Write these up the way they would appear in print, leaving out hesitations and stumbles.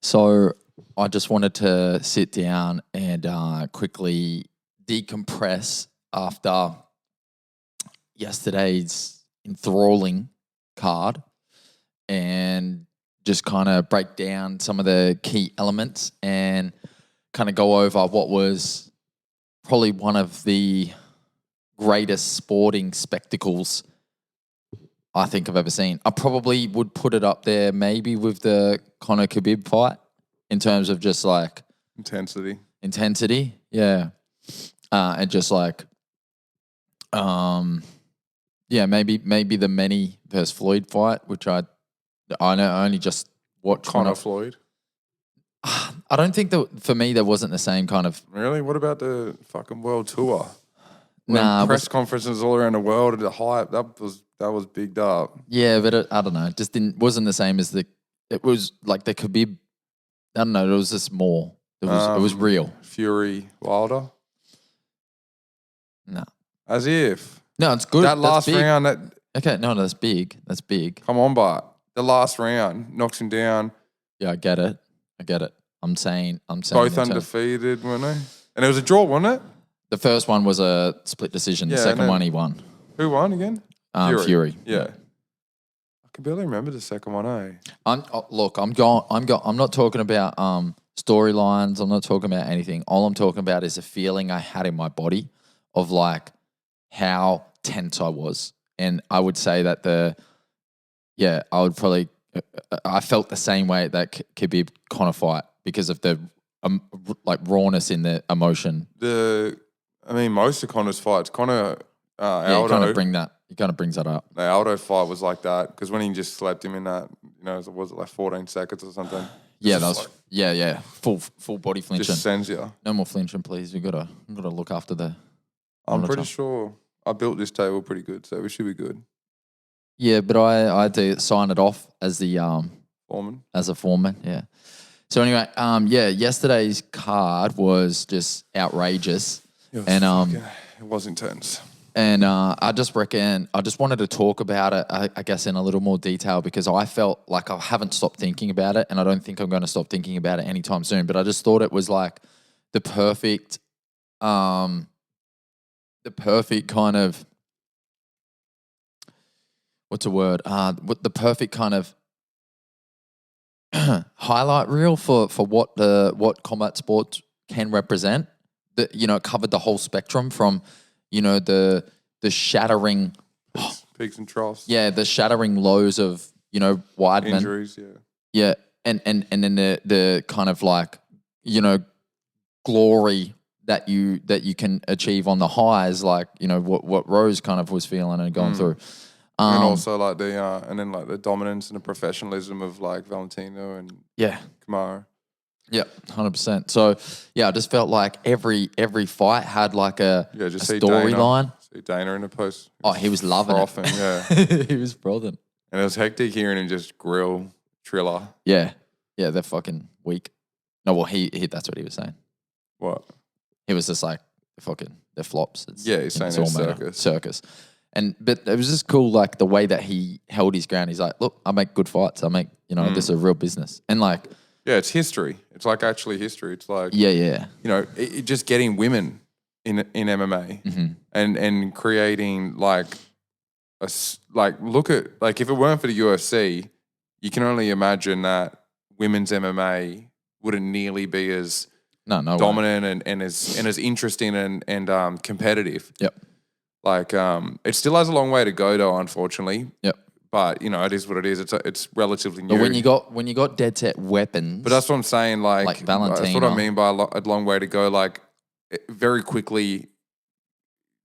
So I just wanted to sit down and quickly decompress after yesterday's enthralling card and just kind of break down some of the key elements and kind of go over what was probably one of the greatest sporting spectacles I think I've ever seen. I probably would put it up there maybe with the Conor Khabib fight in terms of just like Intensity. Yeah. And just like, maybe the Manny versus Floyd fight, which I only just watched. Conor Floyd. I don't think that for me there wasn't the same kind of. Really? What about the fucking world tour? Press conferences all around the world and the hype that was bigged up. Yeah, but I don't know. It just wasn't the same as it was like the Khabib. I don't know. It was just more. It was real. Fury Wilder. No. As if. No, it's good. That last round. Okay, no, that's big. That's big. Come on, but the last round knocks him down. Yeah, I get it. I'm saying. Both undefeated, weren't they? And it was a draw, wasn't it? The first one was a split decision. The second one he won. Who won again? Fury. Yeah. I can barely remember the second one, eh? I'm not talking about storylines. I'm not talking about anything. All I'm talking about is a feeling I had in my body of like how tense I was. And I would say that I felt the same way at that Khabib Conor fight because of the rawness in the emotion. Most of Conor's fights, Aldo. You kind of brings that up. The Aldo fight was like that because when he just slapped him in that, was it like 14 seconds or something? Yeah, that was full body flinching. Just sends you. No more flinching, please. We've got to look after the. I'm pretty sure I built this table pretty good, so we should be good. Yeah, but I had to sign it off as the foreman. As a foreman, yeah. So anyway, yesterday's card was just outrageous. It was intense. And I just wanted to talk about it, I guess, in a little more detail because I felt like I haven't stopped thinking about it and I don't think I'm going to stop thinking about it anytime soon. But I just thought it was like the perfect kind of, what's a word? The perfect kind of highlight reel for what combat sports can represent. It covered the whole spectrum from, the shattering peaks and troughs. Yeah, the shattering lows of, Weidman. Injuries, yeah. Yeah. And then the kind of like, glory that you can achieve on the highs, like, what Rose kind of was feeling and going through. And also like the dominance and the professionalism of like Valentina and Kamaru. Yeah, 100%. So yeah, I just felt like every fight had like a storyline. See Dana in the post. Oh, he was loving frothing, it. Yeah, he was frothing. And it was hectic hearing him just grill Triller. Yeah, they're fucking weak. No, well, he that's what he was saying. What? He was just like they're flops. He's saying it's circus. But it was just cool, like the way that he held his ground. He's like, look, I make good fights. I make, this is a real business. And like, yeah, it's history. It's like actually history. It's like, just getting women in MMA and creating look at if it weren't for the UFC, you can only imagine that women's MMA wouldn't nearly be as dominant and as interesting and competitive. Yep. It still has a long way to go though, unfortunately. Yep. But it is what it is. It's relatively new. But when you got dead set weapons, but that's what I'm saying. Like Valentina, that's what I mean by a long way to go. Like very quickly,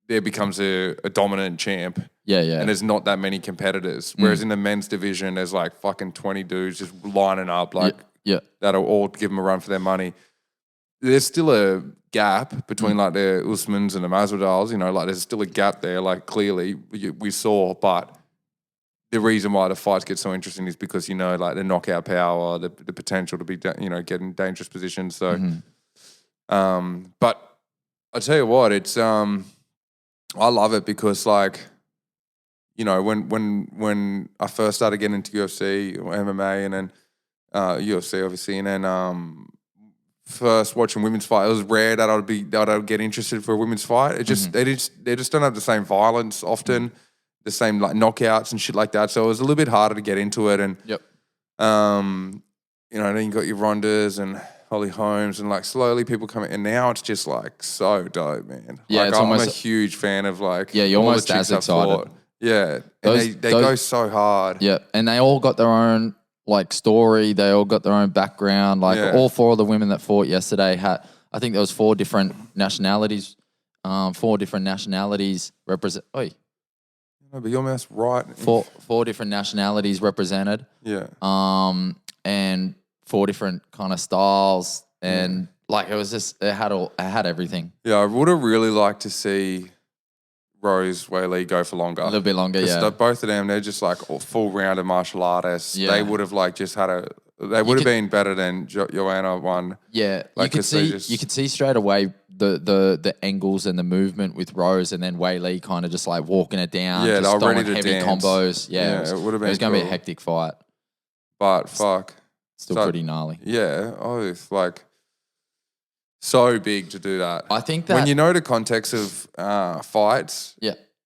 there becomes a dominant champ. Yeah. And there's not that many competitors. Whereas in the men's division, there's like fucking 20 dudes just lining up that'll all give them a run for their money. There's still a gap between like the Usmans and the Masvidals. There's still a gap there. Like clearly we saw, but the reason why the fights get so interesting is because, the knockout power, the potential to be, get in dangerous positions. So, but I tell you what, it's, I love it because when I first started getting into UFC or MMA and then UFC obviously, and then first watching women's fight, it was rare that I'd get interested for a women's fight. It just they just don't have the same violence often, the same like knockouts and shit like that. So it was a little bit harder to get into it. And you know, then you got your Rondas and Holly Holmes, and like slowly people coming, and now it's just like so dope, man. Yeah, like, it's I'm almost a huge fan of like you're all almost the chicks as excited. Yeah, and they go so hard. Yeah, and they all got their own like story. They all got their own background. Like all 4 of the women that fought yesterday had, I think there was 4 different nationalities. 4 different nationalities represent. Oi, no, but you're almost right. 4 different nationalities represented. Yeah. And 4 different kind of styles, and like it was just it had everything. Yeah, I would have really liked to see Rose Weili go for longer. A little bit longer, yeah. Both of them, they're just like full rounded martial artists. Yeah. They would have like just had they would have been better than Joanna won. Yeah, like, you could see straight away the angles and the movement with Rose, and then Weili kind of just like walking it down. Yeah, just they were ready to heavy dance. combos. Yeah, it would have been. It was going to be a hectic fight, but fuck, still pretty gnarly. Yeah, it's like so big to do that. I think that when you know the context of fights,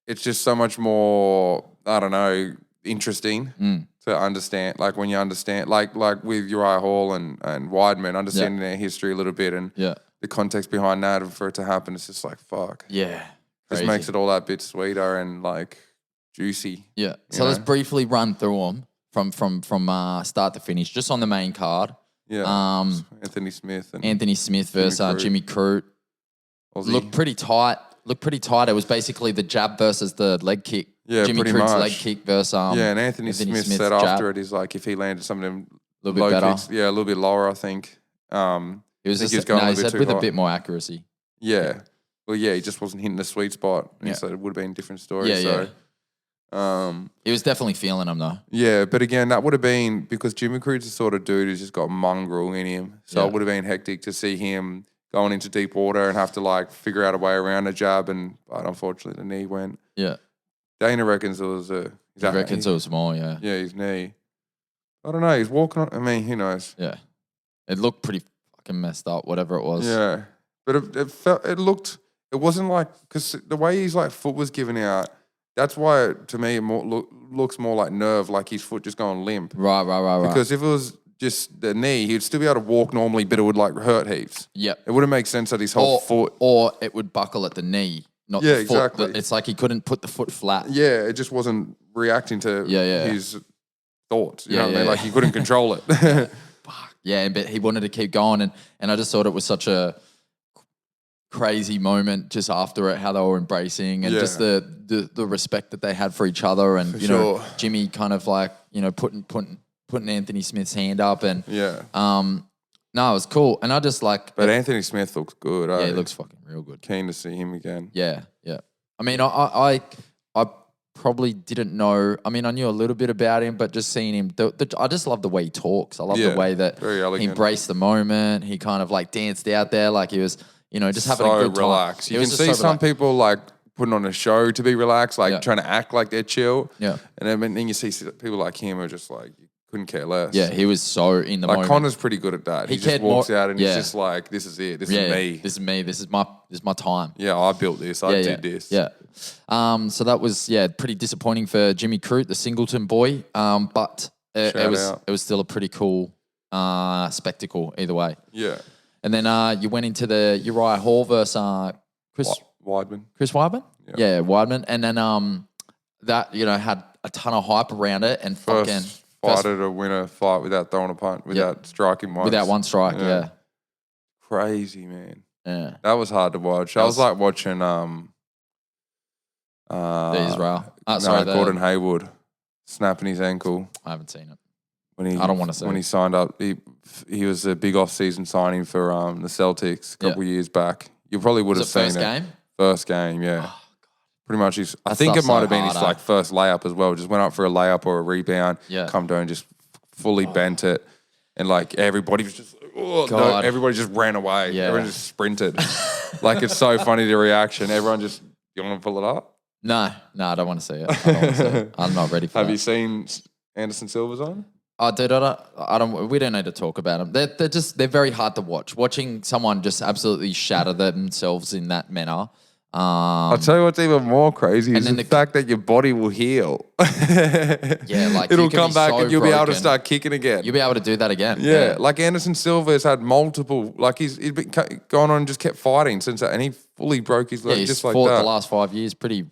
it's just so much more, I don't know, interesting to understand. Like when you understand, like with Uriah Hall and Weidman, understanding their history a little bit and the context behind that, and for it to happen, it's just like fuck. Yeah, just makes it all that bit sweeter and like juicy. Yeah. So let's briefly run through them from start to finish, just on the main card. Yeah. Anthony Smith versus Jimmy Crute. Looked pretty tight. It was basically the jab versus the leg kick. Yeah, Jimmy pretty Crute's much. Leg kick versus and Anthony Smith said after it, he's like, if he landed some of them a little bit better, kicks, a little bit lower, I think. He was just going a bit too high. A bit more accuracy. Yeah. Well, he just wasn't hitting the sweet spot. Yeah. So it would have been a different story. He was definitely feeling him though. Yeah, but again, that would have been because Jimmy Crute's the sort of dude who's just got mongrel in him. So it would have been hectic to see him going into deep water and have to like figure out a way around a jab, but unfortunately the knee went. Yeah. Dana reckons it was it was small, yeah. Yeah, his knee. I don't know. He's walking on. I mean, who knows? Yeah. It looked pretty fucking messed up, whatever it was. Yeah. But it wasn't like, because the way his like foot was given out, that's why to me it looks more like nerve, like his foot just going limp. Right. Because if it was just the knee, he'd still be able to walk normally, but it would like hurt heaps. Yep. It wouldn't make sense that his whole foot. Or it would buckle at the knee, not the foot. Exactly. It's like he couldn't put the foot flat. Yeah, it just wasn't reacting to his thoughts. You know what I mean? Like he couldn't control it. Fuck. Yeah, but he wanted to keep going, and I just thought it was such a crazy moment just after it, how they were embracing and just the respect that they had for each other, and know Jimmy kind of like putting Anthony Smith's hand up, and no, it was cool, and I just like. But Anthony Smith looks good. Yeah, he looks fucking real good. Keen to see him again. Yeah. I mean, I probably didn't know. I mean, I knew a little bit about him, but just seeing him, I just love the way he talks. I love the way that he embraced the moment. He kind of like danced out there like he was. Just having a good time. Relaxed. You can see some people like putting on a show to be relaxed, like trying to act like they're chill. Yeah. And then you see people like him who are just like, you couldn't care less. Yeah, he was so in the moment. Like Connor's pretty good at that. He just walks out and he's just like, this is it. This is me. This is me. This is my time. Yeah, I built this. I did this. Yeah. So that was, pretty disappointing for Jimmy Crute, the Singleton boy. But it was still a pretty cool spectacle either way. Yeah. And then you went into the Uriah Hall versus Chris Weidman. Chris Weidman? Yeah, Weidman. And then that, had a ton of hype around it. And first fighter to win a fight without throwing a punch, without striking once. Without one strike, Crazy, man. Yeah. That was hard to watch. That was like watching Gordon Hayward snapping his ankle. I haven't seen it. I don't want to say when he signed up. He was a big off-season signing for the Celtics a couple of years back. You probably would have seen it. First game, yeah. Oh, pretty much. I think it might have been his like first layup as well. Just went up for a layup or a rebound. Yeah. Come down, just fully bent it, and like everybody was just. Oh, no, everybody just ran away. Yeah. Everyone just sprinted. Like it's so funny the reaction. Everyone just. You want to pull it up? No, I don't want to see it. I'm not ready for it. Have you seen Anderson Silva's on? Oh, dude, I don't. We don't need to talk about them. They're very hard to watch. Watching someone just absolutely shatter themselves in that manner. I'll tell you what's even more crazy is the fact that your body will heal. Yeah, like it'll come back and you'll be able to start kicking again. You'll be able to do that again. Yeah, like Anderson Silva's had multiple. Like he's been gone on and just kept fighting since that, and he fully broke his leg just like that. He's fought the last 5 years pretty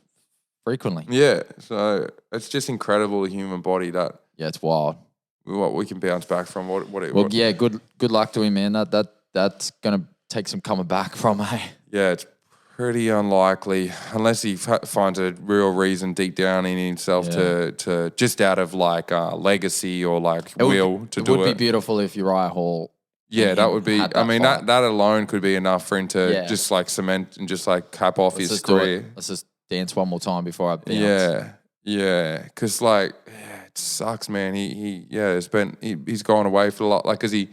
frequently. Yeah, so it's just incredible the human body that. Yeah, it's wild. What we can bounce back from. Yeah, good luck to him, man. That's gonna take some coming back from. Yeah, it's pretty unlikely unless he finds a real reason deep down in himself to just out of like legacy or like will to do it. It would be beautiful if Uriah Hall. Yeah, that would be. I mean, that alone could be enough for him to just like cement and just like cap off his career. Let's just dance one more time before I bounce. Yeah, because like. It sucks, man. He's gone away for a lot, like because he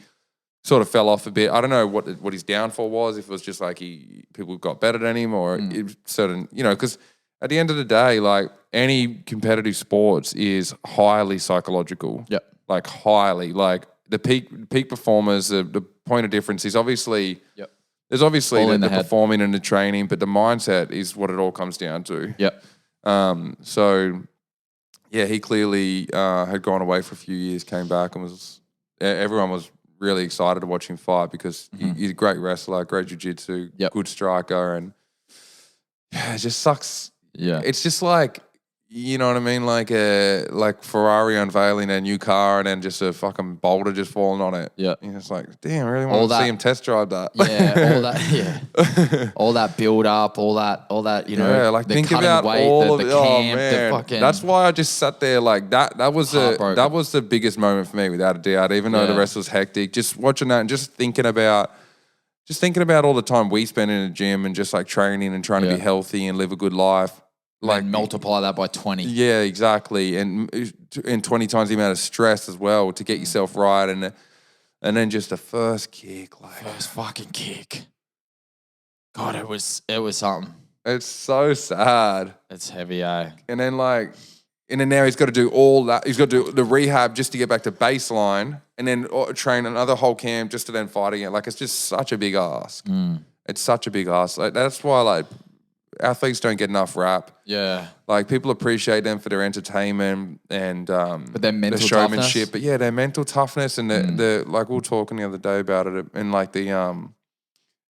sort of fell off a bit. I don't know what his downfall was. If it was just like people got better than him, or certain, because at the end of the day, like any competitive sports is highly psychological. Yep. Like highly, like the peak performers. The point of difference is obviously. Yep. There's obviously the performing and the training, but the mindset is what it all comes down to. Yep. So. Yeah, he clearly had gone away for a few years, came back, and everyone was really excited to watch him fight because he's a great wrestler, great jiu-jitsu, good striker, and it just sucks. Yeah. It's just like, you know what I mean? Like Ferrari unveiling their new car and then just a fucking boulder just falling on it. Yeah. And it's like, damn, I really want to see him test drive that. Yeah, all that, all that build up, all that, Yeah, like think about weight, all of the it. camp, man. the fucking. That's why I just sat there like that. That was the biggest moment for me, without a doubt. Even though the rest was hectic, just watching that and just thinking about all the time we spend in the gym and just like training and trying to be healthy and live a good life. Like and multiply that by 20. Yeah, exactly. And 20 times the amount of stress as well to get yourself right. And then just the first kick. First fucking kick. God, it was something. It's so sad. It's heavy, eh? And then now he's got to do all that. He's got to do the rehab just to get back to baseline and then train another whole camp just to then fight again. Like, it's just such a big ask. It's such a big ask. Like, that's why, like, athletes don't get enough rap. Yeah. Like, people appreciate them for their entertainment and but their mental their showmanship. Toughness. But yeah, their mental toughness and the like we were talking the other day about it and like the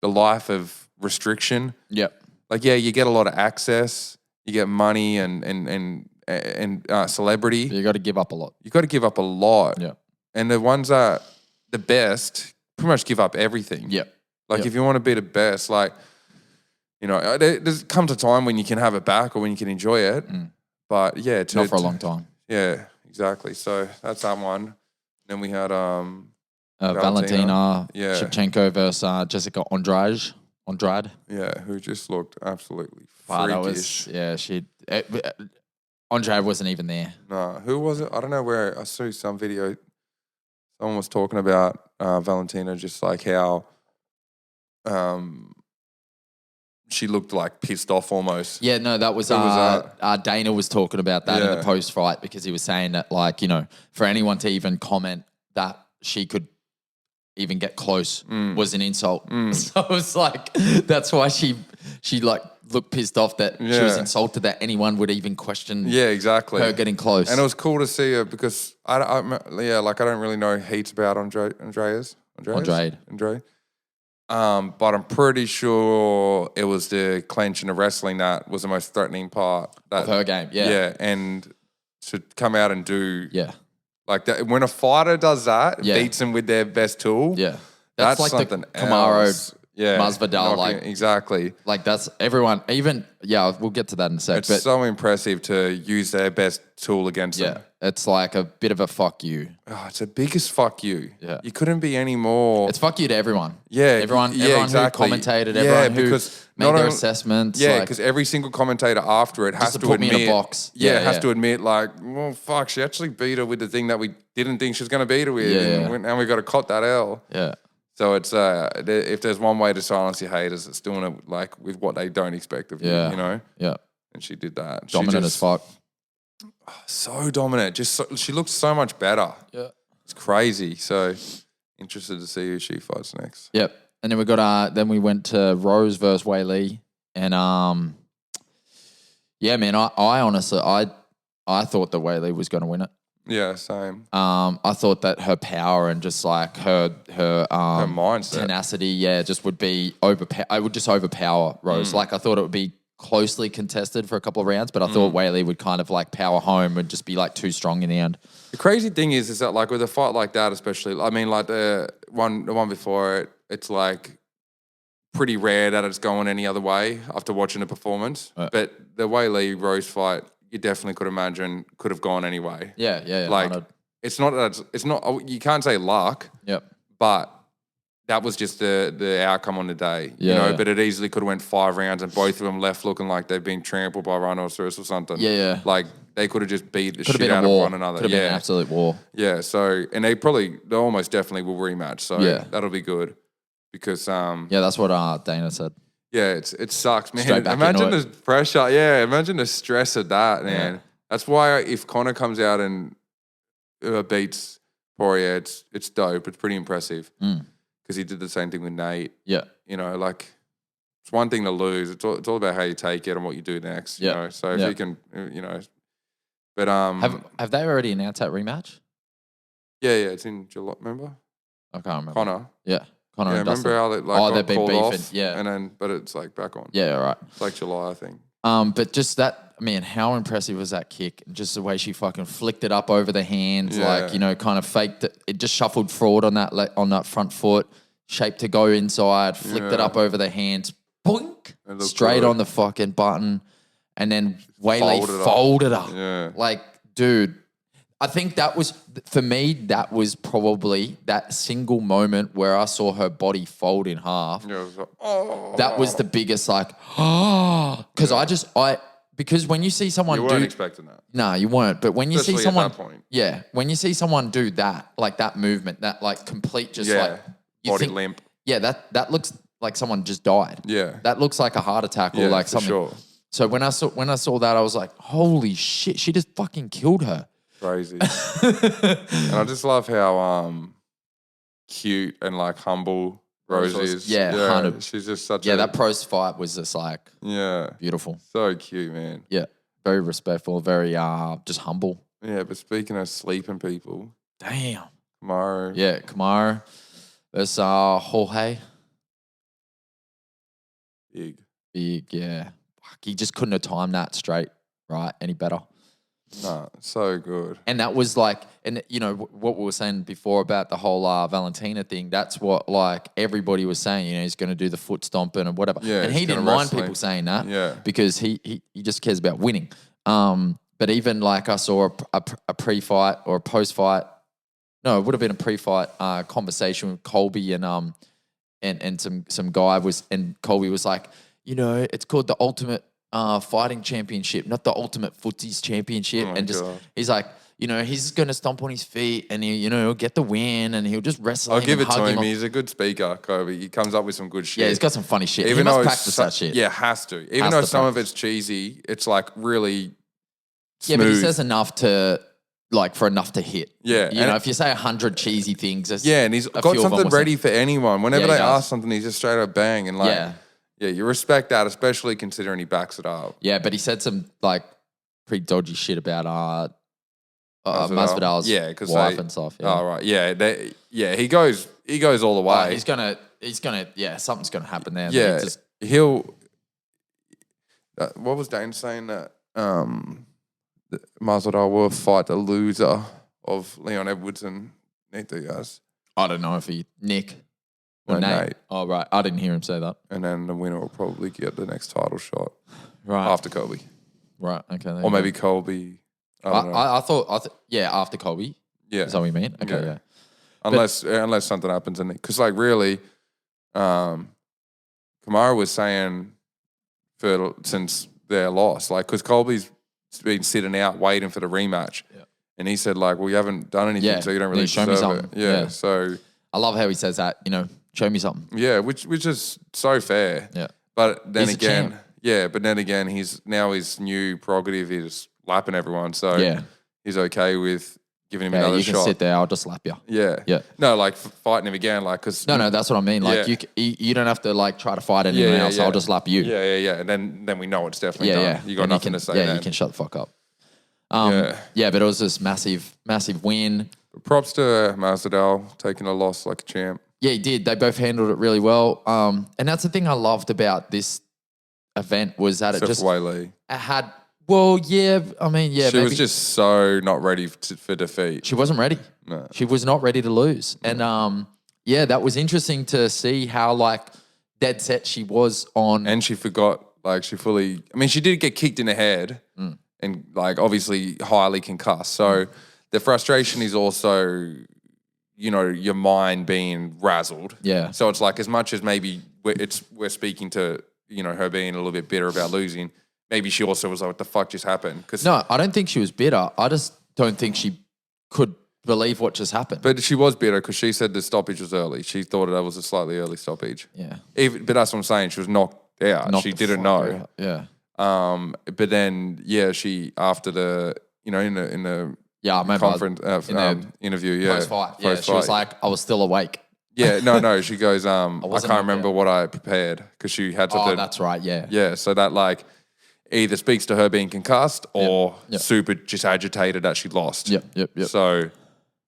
life of restriction. Yep. Like, yeah, you get a lot of access, you get money and celebrity. You got to give up a lot. You got to give up a lot. Yeah. And the ones that the best pretty much give up everything. Yep. Like if you want to be the best, like, there's comes a time when you can have it back or when you can enjoy it. But yeah, not for a long time. Yeah, exactly. So that's that one. Then we had Valentina Shevchenko versus Jessia Andrade. Yeah, who just looked absolutely freakish. Andrade wasn't even there. No, who was it? I don't know where. I saw some video. Someone was talking about Valentina, just like how she looked like pissed off almost. Yeah, no, that was Dana was talking about that in the post-fight because he was saying that, like, for anyone to even comment that she could even get close was an insult. So it was like, that's why she like looked pissed off that she was insulted that anyone would even question her getting close. And it was cool to see her because I don't really know heaps about Andrade. But I'm pretty sure it was the clench and the wrestling that was the most threatening part of her game. Yeah. Yeah. And to come out and do like that, when a fighter does that, beats them with their best tool. Yeah. That's like something the Kamaru else. Masvidal, exactly. Like that's everyone, even, we'll get to that in a sec. It's so impressive to use their best tool against them. It's like a bit of a fuck you. Oh, it's the biggest fuck you. Yeah. You couldn't be any more. It's fuck you to everyone. Yeah. Everyone exactly. Who commentated, everyone who made their assessments. Yeah, because every single commentator after it has to admit. Put me in a box. Has to admit, like, well, fuck, she actually beat her with the thing that we didn't think she was going to beat her with. Yeah. And we got to cop that L. Yeah. So it's if there's one way to silence your haters, it's doing it like with what they don't expect of you, Yeah. And she did that. Dominant as fuck. So dominant. She looked so much better. Yeah. It's crazy. So interested to see who she fights next. Yep. And then we went to Rose versus Weili, and yeah, man, I honestly I thought that Weili was going to win it. Yeah, same. I thought that her power and just like her mindset, tenacity, just would be I would just overpower Rose. Like I thought it would be closely contested for a couple of rounds, but I thought Weili would kind of like power home and just be like too strong in the end. The crazy thing is that like with a fight like that, especially, I mean, like the one before it, it's like pretty rare that it's going any other way after watching a performance. Right. But the Weili Rose fight, you definitely could imagine could have gone anyway. Yeah. Like it's not you can't say luck. Yep. But that was just the outcome on the day, you know. But it easily could have went 5 rounds and both of them left looking like they've been trampled by rhinoceros or something. Yeah. Like they could have just beat the shit out of one another. Could have been an absolute war. Yeah. So and they almost definitely will rematch. So that'll be good because that's what Dana said. Yeah, it sucks, man. Imagine the pressure. Yeah, imagine the stress of that, man. Yeah. That's why if Conor comes out and beats Poirier, it's dope. It's pretty impressive. Because he did the same thing with Nate. Yeah. You know, like, it's one thing to lose. It's all about how you take it and what you do next. You know? So if you can, you know. But have they already announced that rematch? Yeah, it's in July, remember? I can't remember. Connor. Yeah. Connor and remember Dustin. how they like they've been called beefing. Off, yeah. And then but it's like back on. Yeah, right. It's like July, I think. But just that, man, how impressive was that kick? Just the way she fucking flicked it up over the hands, like, you know, kind of faked it. It just shuffled forward on that front foot, shaped to go inside, flicked it up over the hands, boink, straight on the fucking button, and then Weili folded up. Yeah. Like, dude, I think that was, for me, that was probably that single moment where I saw her body fold in half. Yeah, it was like, oh. That was the biggest, like, because because when you see someone you weren't expecting that. No, you weren't. But when you especially see someone, at that point. when you see someone do that, like that movement, that like complete, just like body limp. Yeah, that looks like someone just died. Yeah, that looks like a heart attack or like something. Sure. So when I saw that, I was like, holy shit, she just fucking killed her. Crazy. And I just love how cute and like humble Rose is. Yeah, she's just such that pros fight was just like beautiful. So cute, man. Yeah. Very respectful, very just humble. Yeah, but speaking of sleeping people. Damn. Kamaru. Yeah, Kamaru. There's Jorge. Big, yeah. Fuck, he just couldn't have timed that straight, right? Any better. No, so good. And that was like, and you know, what we were saying before about the whole Valentina thing, that's what like everybody was saying, you know, he's going to do the foot stomping and whatever. Yeah, and he didn't mind people saying that because he just cares about winning. But even like I saw a pre-fight or a post-fight, no, it would have been a pre-fight conversation with Colby and some guy was, and Colby was like, you know, it's called the Ultimate Fighting Championship, not the Ultimate Footsies Championship. Oh and just God. He's like, you know, he's going to stomp on his feet and he'll get the win and he'll just wrestle. I'll give it to him. He's a good speaker, Kobe. He comes up with some good shit. Yeah, he's got some funny shit. He must practice that shit. Yeah, has to. Even though some of it's cheesy, it's like really smooth. Yeah, but he says enough to for enough to hit. Yeah. You know, if you say 100 cheesy things. And he's got something ready for anyone. Whenever they ask something, he's just straight up bang and like. Yeah, you respect that, especially considering he backs it up. Yeah, but he said some like pretty dodgy shit about Masvidal's wife and stuff. Yeah. Oh right, he goes all the way. He's gonna, something's gonna happen there. Yeah, he'll. What was Dane saying that Masvidal will fight the loser of Leon Edwards and Nate Diaz? I don't know if Nick. Or Nate. Oh, right. I didn't hear him say that. And then the winner will probably get the next title shot. Right. After Colby. Right. Okay. Or maybe Colby. I thought, after Colby. Yeah. Is that what you mean? Okay, yeah. Unless something happens in it. Because, like, really, Kamaru was saying since their loss, like, because Colby's been sitting out waiting for the rematch. Yeah. And he said, like, well, you haven't done anything, so you don't really show me something. Yeah. So I love how he says that, you know, show me something. Yeah, which is so fair. Yeah. But then again, he's now his new prerogative is lapping everyone. So he's okay with giving him another you shot. can sit there. I'll just slap you. Yeah. No, like fighting him again, like because no, that's what I mean. Like you don't have to like try to fight anyone else. I'll just slap you. Yeah. And then we know it's definitely done. You got nothing to say. Yeah, you can shut the fuck up. But it was this massive win. Props to Masvidal taking a loss like a champ. Yeah, he did. They both handled it really well. And that's the thing I loved about this event was that Except Weili. It had. Well, yeah, I mean, yeah. She was just so not ready for defeat. She wasn't ready. No. She was not ready to lose. And that was interesting to see how like dead set she was on. And she forgot, like she did get kicked in the head and like obviously highly concussed. So the frustration is also, your mind being razzled. Yeah. So it's like as much as maybe we're speaking to, her being a little bit bitter about losing, maybe she also was like, what the fuck just happened? No, I don't think she was bitter. I just don't think she could believe what just happened. But she was bitter because she said the stoppage was early. She thought that was a slightly early stoppage. Yeah. But that's what I'm saying. She was knocked out. She didn't know. Yeah. But then, she, after the, in the conference, interview, Post-fight. Yeah, she was like, I was still awake. Yeah, no. She goes, I can't remember what I prepared because she had something. Oh, that's right, yeah. Yeah, so that like either speaks to her being concussed or super just agitated that she lost. Yep. So,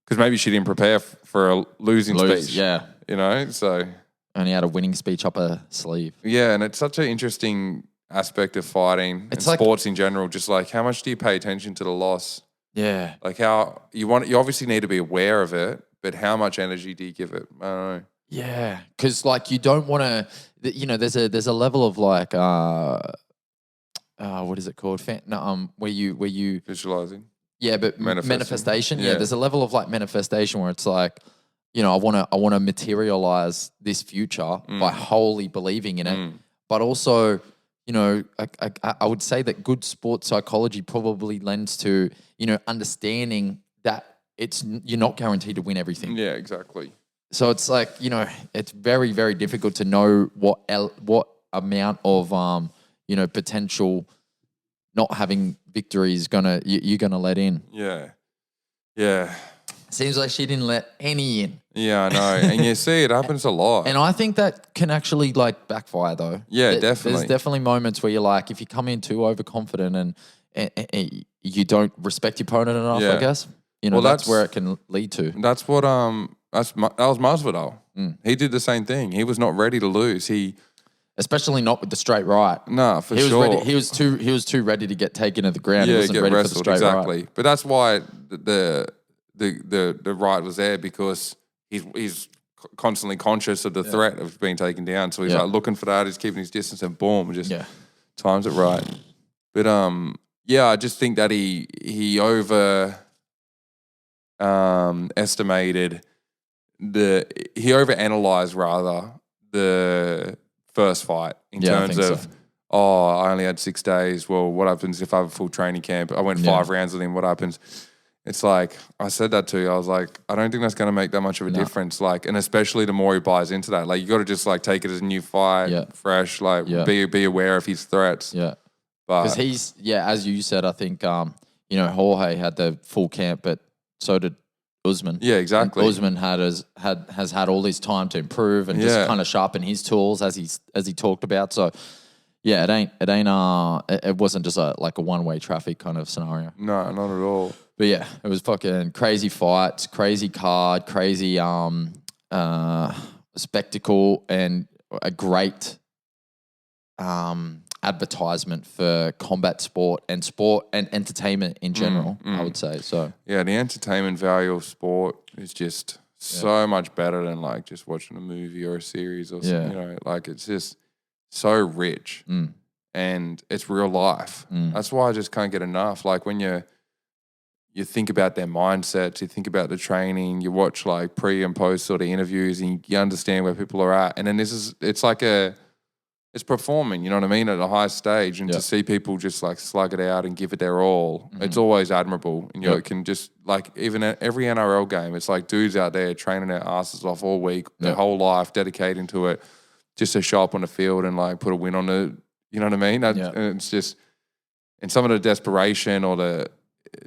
because maybe she didn't prepare for a losing speech. Yeah. So. Only had a winning speech up her sleeve. Yeah, and it's such an interesting aspect of fighting and like, sports in general. Just like how much do you pay attention to the loss? Yeah. Like how you obviously need to be aware of it, but how much energy do you give it? I don't know. Yeah, because like you don't want to, there's a level of like, what is it called? Where you visualizing. Yeah, but manifestation. Yeah, there's a level of like manifestation where it's like, I want to materialize this future by wholly believing in it, but also, I would say that good sports psychology probably lends to, understanding that you're not guaranteed to win everything. Yeah, exactly. So it's like, it's very, very difficult to know what amount of, potential not having victory is you're gonna let in. Yeah. Seems like she didn't let any in. Yeah, I know. And you see, it happens a lot. And I think that can actually like backfire though. Yeah, definitely. There's definitely moments where you're like, if you come in too overconfident and you don't respect your opponent enough, I guess. That's where it can lead to. That's what that was Masvidal. He did the same thing. He was not ready to lose. Especially not with the straight right. No, for sure. He was too ready to get taken to the ground. Yeah, he wasn't get ready wrestled, for the straight right. But that's why the right was there, because he's constantly conscious of the threat of being taken down. So he's like looking for that. He's keeping his distance and boom, just times it right. But I just think that he over estimated he overanalyzed rather the first fight in terms of I only had 6 days. Well, what happens if I have a full training camp? I went 5 rounds with him. What happens? It's like, I said that to you. I was like, I don't think that's going to make that much of a difference. Like, and especially the more he buys into that, like you got to just like take it as a new fight, fresh, like be aware of his threats. Yeah. Because he's, as you said, I think, Jorge had the full camp, but so did Usman. Yeah, exactly. And Usman has had all this time to improve and just kind of sharpen his tools as he talked about. So yeah, it wasn't just a one-way traffic kind of scenario. No, not at all. But yeah, it was fucking crazy fights, crazy card, crazy spectacle, and a great advertisement for combat sport and entertainment in general, I would say. So yeah, the entertainment value of sport is just so much better than like just watching a movie or a series or something, like it's just so rich and it's real life. That's why I just can't get enough. Like when you think about their mindsets, you think about the training, you watch like pre and post sort of interviews and you understand where people are at. And then it's performing, you know what I mean, at a high stage, and to see people just like slug it out and give it their all, it's always admirable. And it can just like, even at every NRL game, it's like dudes out there training their asses off all week, their whole life, dedicating to it, just to show up on the field and like put a win on the, you know what I mean? And it's just, and some of the desperation or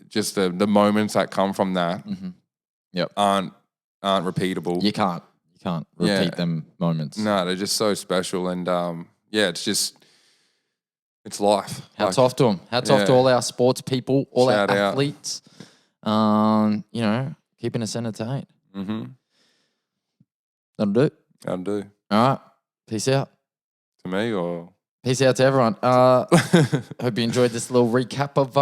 just the moments that come from that Yep. aren't repeatable. You can't repeat them moments. No, they're just so special, and it's life. Hats off to them. Hats off to all our sports people, all Shout our out. athletes. Keeping us entertained. Mm-hmm. That'll do. I'll do. All right. Peace out. To me, or peace out to everyone. Hope you enjoyed this little recap of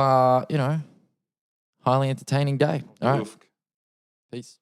highly entertaining day. All right. Peace.